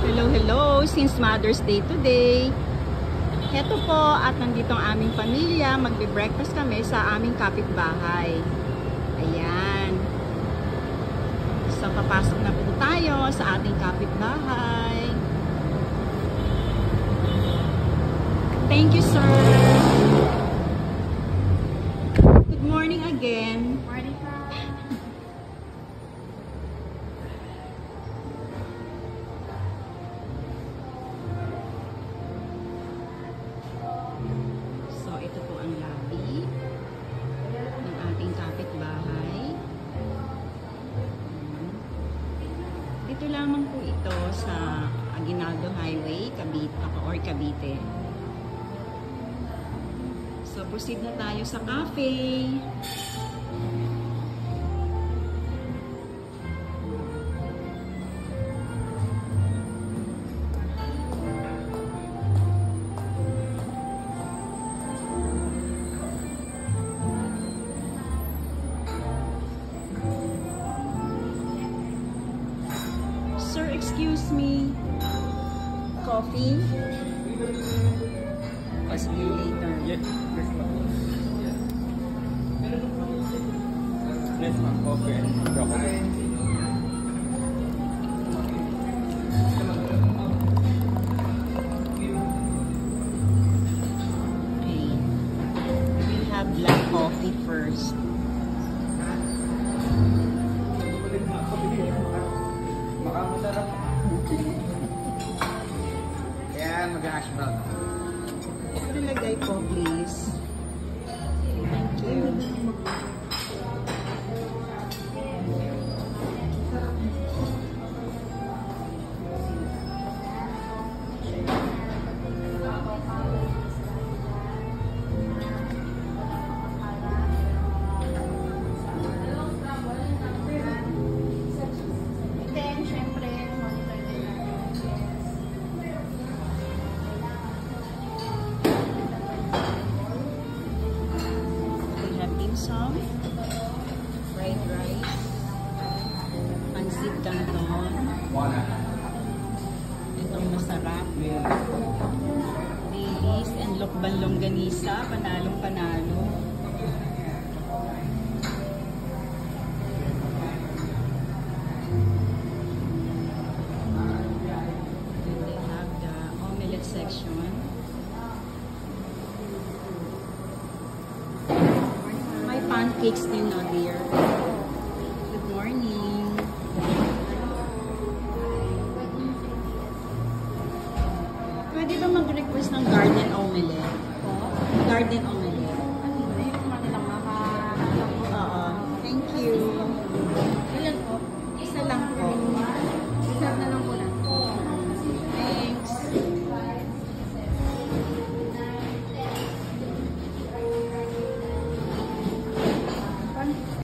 Hello, hello! Since Mother's Day today, heto po at nandito ang aming pamilya. Magbe-breakfast kami sa aming kapitbahay. Ayan. So, papasok na po tayo sa ating kapitbahay. Thank you, sir. Good morning again. Morning po. So, ito po ang lobby ng ating kapitbahay. Dito lamang po ito sa Aguinaldo Highway, Cavite. So, proceed na tayo sa cafe. Sir, excuse me. Coffee? I'll see you later. Yes, yes ma'am. Yes ma'am, coffee and chocolate. Okay. We'll have black coffee first. Makamasarap. Kaya mag-hash brown. Ilagay po, please. Thank you. Then, syempre, monitor din natin. We have dim sum, fried rice, pancit canton, itong masarap, dilis, and lokban longganisa, panalong panalo. Then they have the omelette section. May pancakes din, no, dear? Good morning. Pwede ba mag-request ng garden omelette? Garden omelette.